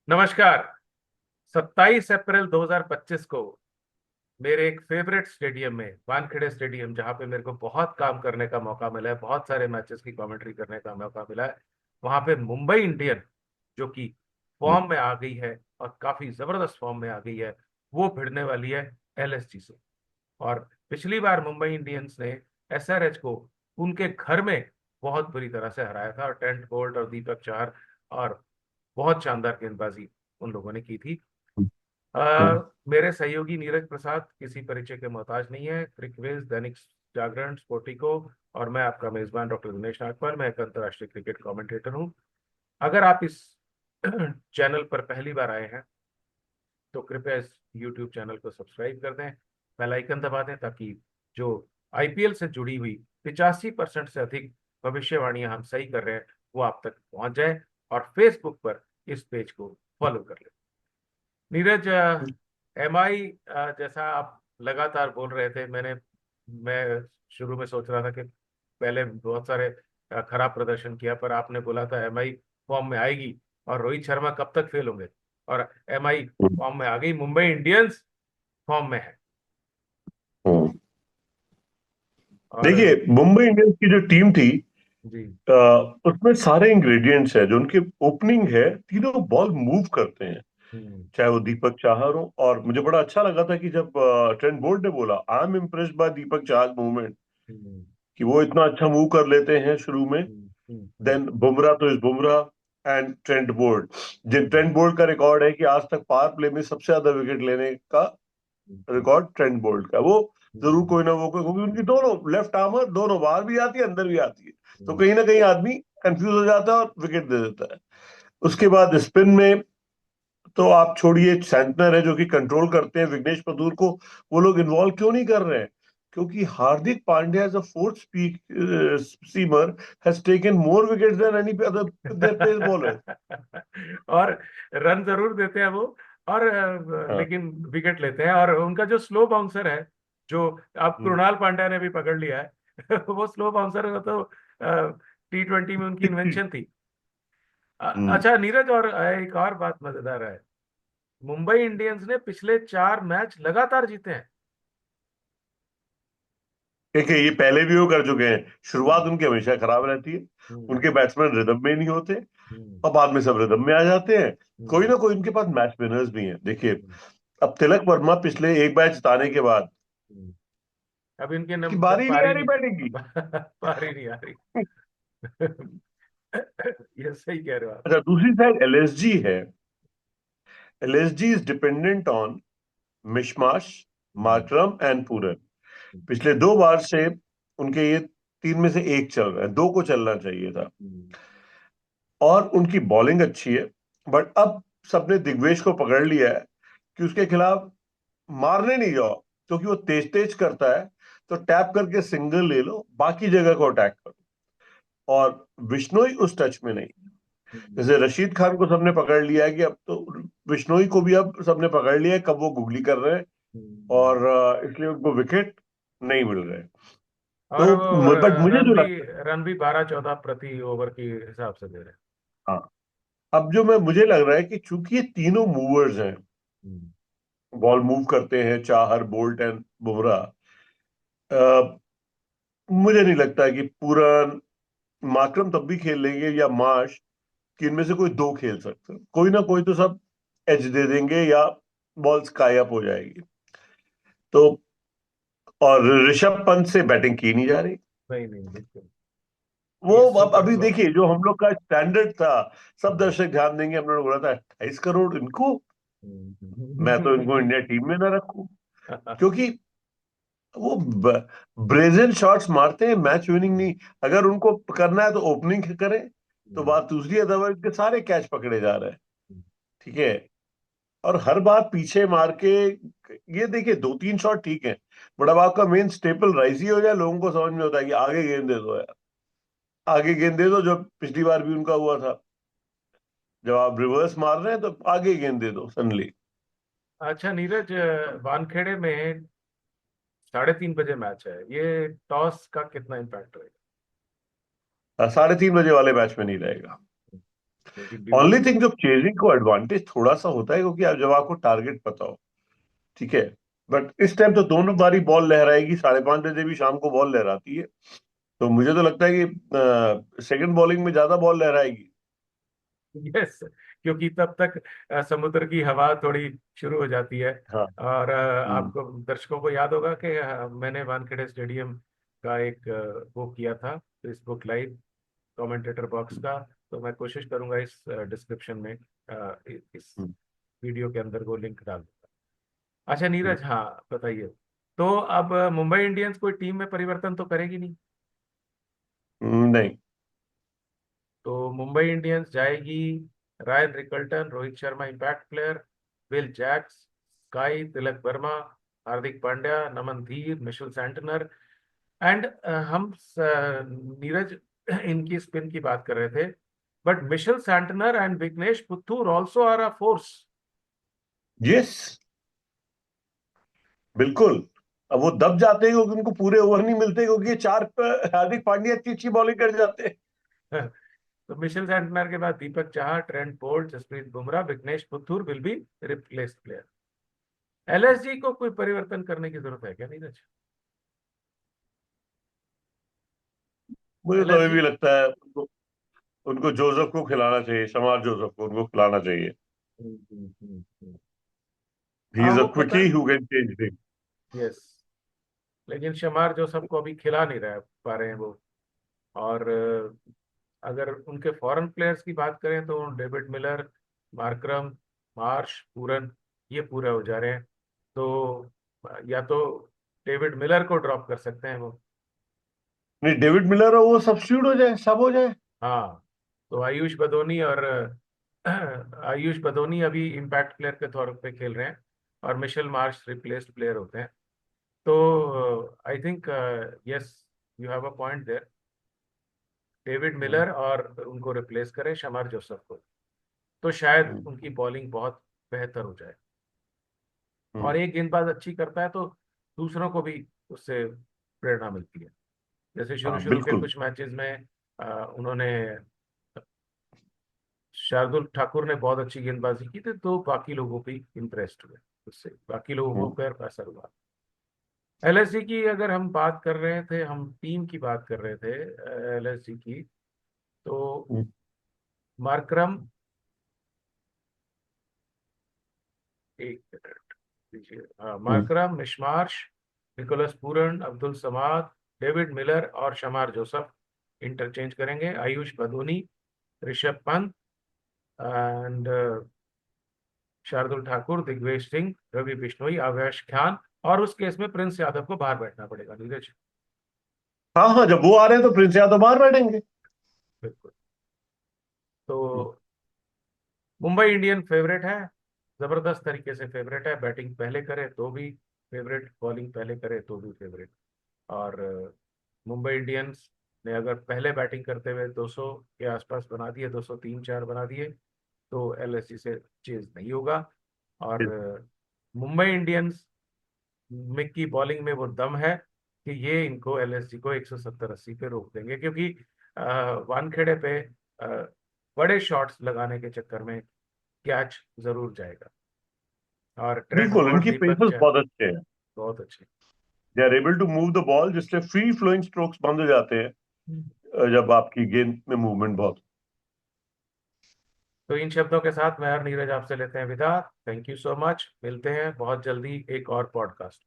नमस्कार। 27 अप्रैल 2025 को मेरे एक फेवरेट स्टेडियम में, वानखेड़े स्टेडियम, जहां पे मेरे को बहुत काम करने का मौका मिला है, बहुत सारे मैचेस की कमेंट्री करने का मौका मिला है, वहां पे मुंबई इंडियन, जो कि फॉर्म में आ गई है और काफी जबरदस्त फॉर्म में आ गई है, वो भिड़ने वाली है एलएसजी से। और पिछली बार मुंबई इंडियंस ने एसआरएच को उनके घर में बहुत बुरी तरह से हराया था, और ट्रेंट बोल्ट और दीपक चहर और बहुत शानदार गेंदबाजी उन लोगों ने की थी। मेरे सहयोगी नीरज प्रसाद किसी परिचय के मोहताज नहीं है। क्रिकवेज, दैनिक जागरण, स्पोर्टिको और मैं आपका मेजबान डॉक्टर दिनेश नागपाल, मैं एक अंतर्राष्ट्रीय क्रिकेट कमेंटेटर हूं। अगर आप इस चैनल पर पहली बार आए हैं तो कृपया इस यूट्यूब चैनल को सब्सक्राइब कर दें, बेल आइकन दबा दें, ताकि जो आईपीएल से जुड़ी हुई 85% से अधिक भविष्यवाणियां हम सही कर रहे हैं वो आप तक पहुंच जाए, और फेसबुक पर इस पेज को फॉलो कर लें। नीरज, एम आई, जैसा आप लगातार बोल रहे थे, मैं शुरू में सोच रहा था कि पहले बहुत सारे खराब प्रदर्शन किया, पर आपने बोला था एम आई फॉर्म में आएगी, और रोहित शर्मा कब तक फेल होंगे, और एम आई फॉर्म में आ गई, मुंबई इंडियंस फॉर्म में है। हम्म। और देखिए, मुंबई इंडियंस की जो टीम थी, जी। अ, उसमें सारे इंग्रेडिएंट्स है। जो उनकी ओपनिंग है, तीनों बॉल मूव करते हैं। हम्म। चाहे वो दीपक चाहर हो, और मुझे बड़ा अच्छा लगा था कि जब ट्रेंट बोल्ट ने बोला, I am impressed by Deepak Chahar movement, hmm. कि वो इतना अच्छा मूव कर लेते हैं शुरू में। हम्म। हम्म। देन बुमराह तो इस बुमराह एंड ट्रेंट बोल्ट। जिन हम्म। ट्रेंट बोल्ट का रिकॉर्ड है कि आज तक पावर प्ले में सबसे ज्यादा विकेट लेने का हम्म। रिकॉर्ड ट्रेंट बोल्ट का, वो जरूर हम्म। कोई ना वो कोई, क्योंकि उनकी दोनों लेफ्ट आर्मर, दोनों बाहर भी आती है, अंदर भी आती है। तो हम्म। कहीं ना कहीं आदमी कंफ्यूज हो जाता है और विकेट दे देता है। उसके बाद स्पिन में तो आप छोड़िए, सैंटनर है जो कि कंट्रोल करते हैं विघ्नेश पदूर को, वो लोग इन्वॉल्व क्यों नहीं कर रहे हैं? क्योंकि Hardik Pandya as a fourth seamer has taken more wickets than any other their pace bowler. और रन जरूर देते हैं वो, और हाँ। लेकिन विकेट लेते हैं। और उनका जो स्लो बाउंसर है, जो अब हम्म। कृणाल पांड्या ने भी पकड़ लिया है वो स्लो बाउंसर, वो तो T20 में उनकी इन्वेंशन थी। हम्म। अच्छा नीरज, और एक और बात मजेदार है, मुंबई इंडियंस ने पिछले 4 मैच लगातार जीते हैं। देखिए, ये पहले भी वो कर चुके हैं। शुरुआत हम्म। उनकी हमेशा खराब रहती है। हम्म। उनके बैट्समैन रिदम में नहीं होते, हम्म। और बाद में सब रिदम में आ जाते हैं। कोई हम्म। ना कोई उनके पास मैच विनर्स भी हैं। देखिए, हम्म। अब तिलक वर्मा पिछले एक मैच जिताने के बाद हम्म। अब इनके की नंबर बारी नहीं आ पारी रही नहीं बैटिंग की। पारी नहीं आ रही। ये सही कह रहे हो आप। अच्छा, दूसरी साइड एलएसजी है। LSG is dependent on mishmash, hmm. Markram and Pooran. पिछले 2 बार से उनके ये तीन में से एक चल रहा है, दो को चलना चाहिए था। हम्म। और उनकी बॉलिंग अच्छी है, बट अब सबने दिग्वेश को पकड़ लिया है कि उसके खिलाफ मारने नहीं जाओ, क्योंकि वो तेज तेज करता है। तो टैप करके सिंगल ले लो, बाकी जगह को अटैक करो। और विश्नोई उस टच में नहीं। हम्म। जैसे रशीद खान को सबने पकड़ लिया है, कि अब तो विश्नोई को भी अब सबने पकड़ लिया है, कब वो गुगली कर रहे हैं। हम्म। और इसलिए उनको विकेट नहीं मिल रहे। और तो वो बट मुझे रन जो भी लगता है, रन भी 12-14 प्रति ओवर के हिसाब से दे रहे हैं। हाँ, अब जो मुझे लग रहा है कि चूंकि ये तीनों मूवर्स हैं, हम्म। बॉल मूव करते हैं, चाहर, बोल्ट एंड बुमराह, मुझे नहीं लगता है कि पूरा मार्करम तब भी खेल लेंगे, या मार्श, कि इनमें से कोई दो खेल सकते हैं। कोई ना कोई तो सब एज दे देंगे, या बॉल स्काई अप हो जाएगी। तो और ऋषभ पंत से बैटिंग की नहीं जा रही। नहीं नहीं, बिल्कुल। वो ये अब सुपर अभी फ्लॉप। देखिए, जो हम लोग का स्टैंडर्ड था, सब हम्म। दर्शक ध्यान देंगे, हम लोगों ने बोला था 28 करोड़ इनको, मैं तो इनको हम्म। इंडिया टीम में ना रखूं। क्योंकि वो ब्रेजन शॉट्स मारते हैं, मैच विनिंग नहीं। अगर उनको करना है तो ओपनिंग करें, तो बात दूसरी है। अदरवाइज के सारे कैच पकड़े जा रहे हैं। ठीक है। और हर बार पीछे मार के, ये देखिए, 2-3 शॉट ठीक है, बट अब आपका मेन स्टेपल राइस ही हो जाए, लोगों को समझ में होता है कि आगे गेंद दे दो यार, आगे गेंद दे दो, जो पिछली बार भी उनका हुआ था। जब आप रिवर्स मार रहे हैं तो आगे गेंद दे दो सनली। अच्छा नीरज, वानखेड़े में 3:30 बजे मैच है, ये टॉस का कितना इम्पैक्ट रहेगा? 3:30 बजे वाले मैच में नहीं रहेगा। क्योंकि ओनली ड्यूरेशन। थिंग जो चेजिंग को एडवांटेज थोड़ा सा होता है, क्योंकि अब जब आपको टारगेट पता हो, ठीक है। बट इस टाइम तो दोनों बारी बॉल लहराएगी, 5:30 बजे भी शाम को बॉल लहराती है। तो मुझे तो लगता है कि सेकंड बॉलिंग में ज्यादा बॉल लहराएगी। यस, क्योंकि तब तक समुद्र की हवा थोड़ी शुरू हो जाती है। हाँ। और हम्म। आपको दर्शकों को याद होगा कि मैंने वानखेड़े स्टेडियम का एक वो किया था फेसबुक लाइव कमेंटेटर बॉक्स का। तो मैं कोशिश करूंगा इस डिस्क्रिप्शन में इस हम्म। वीडियो के अंदर वो लिंक डाल दूंगा। अच्छा हम्म। नीरज, हाँ बताइए। तो अब मुंबई इंडियंस कोई टीम में परिवर्तन तो करेगी नहीं? नहीं। तो मुंबई इंडियंस जाएगी Ryan Rickelton, Rohit Sharma impact player, Will Jacks, SKY, Tilak Varma, Hardik Pandya, Naman Dhir, Mitchell Santner and Neeraj इनकी स्पिन की बात कर रहे थे, but Mitchell Santner and Vignesh Puthur also are a force. Yes, बिल्कुल। अब वो दब जाते हैं क्योंकि उनको पूरे ओवर नहीं मिलते, क्योंकि ये चार हार्दिक पांड्या अच्छी अच्छी बॉलिंग कर जाते हैं। तो मिशेल सैंटनर के बाद Deepak Chahar, Trent Boult, Jasprit Bumrah, Vignesh Puthur will be replaced player. LSG को कोई परिवर्तन करने की जरूरत है क्या नीरज? मुझे तो अभी एलएसजी। भी लगता है उनको, उनको जोसेफ को खिलाना चाहिए, शमार जोसेफ को उनको खिलाना चाहिए। ही हाँ इज अ वो पता। Quickie who can change thing. Yes, लेकिन शमार जो सबको अभी खिला नहीं रहा पा रहे हैं वो। और अगर उनके फॉरेन प्लेयर्स की बात करें तो डेविड मिलर, मार्करम, मार्श, पूरन, ये पूरे हो जा रहे हैं। तो या तो डेविड मिलर को ड्रॉप कर सकते हैं वो। नहीं, डेविड मिलर और वो सब्स्टिट्यूट हो जाए, सब हो जाए। हाँ, तो आयुष बदोनी और आयुष बदोनी अभी इम्पैक्ट प्लेयर के तौर पे खेल रहे हैं, और मिशेल मार्श रिप्लेस्ड प्लेयर होते हैं। तो I think yes, you have a point there. David hmm. Miller और उनको रिप्लेस करें शमार जोसफ को, तो शायद हम्म। उनकी बॉलिंग बहुत बेहतर हो जाए। और हम्म। एक गेंदबाज अच्छी करता है तो दूसरों को भी उससे प्रेरणा मिलती है। जैसे शुरू हाँ, शुरू के बिल्कुल। कुछ मैचेस में उन्होंने, शार्दुल ठाकुर ने बहुत अच्छी गेंदबाजी की थी, तो बाकी लोगों भी इम्प्रेस्ड हुए उससे, बाकी लोगों को हम्म। फिर असर हुआ। एलएसजी की अगर हम बात कर रहे थे, हम टीम की बात कर रहे थे एलएसजी की, तो हम्म। मार्करम, एक मिनट दीजिए, हाँ, हम्म। मार्करम, मिशमार्श, निकोलस पूरन, अब्दुल समाद, डेविड मिलर और शमार जोसफ इंटरचेंज करेंगे। आयुष बदोनी, ऋषभ पंत एंड शार्दुल ठाकुर, दिग्वेश सिंह, रवि बिश्नोई, अवैश खान। और उस केस में प्रिंस यादव को बाहर बैठना पड़ेगा नीरज। हाँ हाँ, जब वो आ रहे हैं तो प्रिंस यादव बाहर बैठेंगे। बिल्कुल। तो मुंबई इंडियन फेवरेट है, जबरदस्त तरीके से फेवरेट है। बैटिंग पहले करे तो भी फेवरेट, बॉलिंग पहले करे तो भी फेवरेट। और मुंबई इंडियंस ने अगर पहले बैटिंग करते हुए 200 के आसपास बना दिए, 203-4 बना दिए, तो एलएसजी से चेज नहीं होगा। और मुंबई इंडियंस में की बॉलिंग में वो दम है कि ये इनको, एलएसजी को 170-80 पे रोक देंगे, क्योंकि वानखेड़े पे बड़े शॉट्स लगाने के चक्कर में कैच जरूर जाएगा। और ट्रेंट बिल्कुल, बोल्ट, इनकी दीपक पेसर्स चहर बहुत अच्छे हैं। बहुत अच्छे। They are able to move the ball, जिससे फ्री फ्लोइंग स्ट्रोक्स बंद हो जाते हैं जब आपकी गेंद में मूवमेंट बहुत। तो इन शब्दों के साथ मैं और नीरज आपसे लेते हैं विदा। थैंक यू सो मच, मिलते हैं बहुत जल्दी एक और पॉडकास्ट।